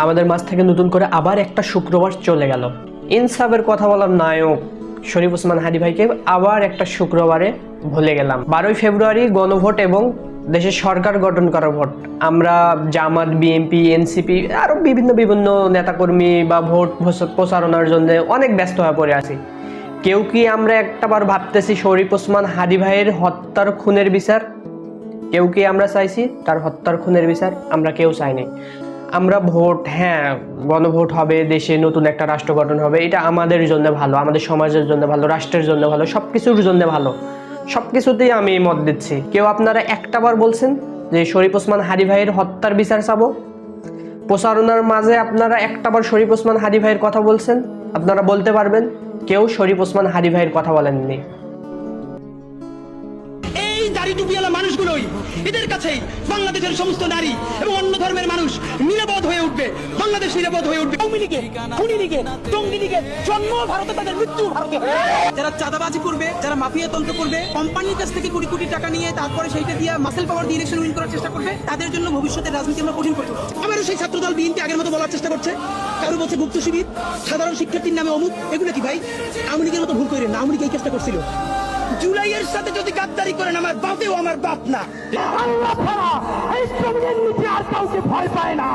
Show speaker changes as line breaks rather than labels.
আমাদের মাঝ থেকে নতুন করে আবার একটা শুক্রবার চলে গেল। ইনসাফের কথা বলার নায়ক শরীফ ওসমান হাদী ভাইকে আবার একটা শুক্রবারে ভুলে গেলাম। 12ই ফেব্রুয়ারি গণভোট এবং দেশের সরকার গঠন করার ভোট। আমরা জামাত, বিএনপি, এনসিপি আরও বিভিন্ন বিভিন্ন নেতাকর্মী বা ভোট প্রচারণার জন্য অনেক ব্যস্ত হয়ে পড়ে আছি। কেউ কি আমরা একটাবার ভাবতেছি শরীফ ওসমান হাদী ভাইয়ের হত্যার খুনের বিচার? কেউ কি আমরা চাইছি তার হত্যার খুনের বিচার? আমরা কেউ চাইনি। আমরা ভোট, হ্যাঁ গণভোট হবে, দেশে নতুন একটা রাষ্ট্র গঠন হবে, এটা আমাদের জন্য ভালো, আমাদের সমাজের জন্য ভালো, রাষ্ট্রের জন্য ভালো, সব কিছুর জন্য ভালো, সব কিছুতেই আমি মত দিচ্ছি। কেউ আপনারা একটাবার বলছেন যে শরীফ ওসমান হাদী ভাইয়ের হত্যার বিচার চাবো? প্রচারণার মাঝে আপনারা একটাবার শরীফ ওসমান হাদী ভাইয়ের কথা বলছেন? আপনারা বলতে পারবেন কেউ শরীফ ওসমান হাদী ভাইয়ের কথা বলেননি।
দাড়ি টুপিওয়ালা মানুষগুলোই এদের কাছেই বাংলাদেশের সমস্ত নারী এবং অন্য ধর্মের মানুষ নিরাপদ হয়ে উঠবে, বাংলাদেশ নিরাপদ হয়ে উঠবে। আওয়ামী লীগে, খুনি লীগে, টঙ্গী লীগে জন্ম ভারতে, তাদের মৃত্যু ভারতে।
যারা চাঁদাবাজি করবে, যারা মাফিয়া তন্ত্র করবে, কোম্পানির কাছ থেকে কোটি কোটি টাকা নিয়ে তারপরে সেইটা দিয়ে মাসেল পাওয়ার দিয়ে ইলেকশন উইন করার চেষ্টা করবে, তাদের জন্য ভবিষ্যতের রাজনীতি আমরা কঠিন করতে পারছি।
আমারও সেই ছাত্রদল বিএনপি আগের মতো বলার চেষ্টা করছে, কারো বলছে মুক্ত শিবির, সাধারণ শিক্ষার্থীর নামে অমুক। এগুলো কি ভাই? আওয়ামী লীগের মতো ভুল করেন না। আওয়ামী লীগ এই কাজটা করছিল। জুলাইয়ের সাথে যদি গাদ্দারি করেন, আমার বাপেও আমার বাপ না। আল্লাহ ছাড়া এই জমিনের নিচে আর কাউকে ভয় পায় না।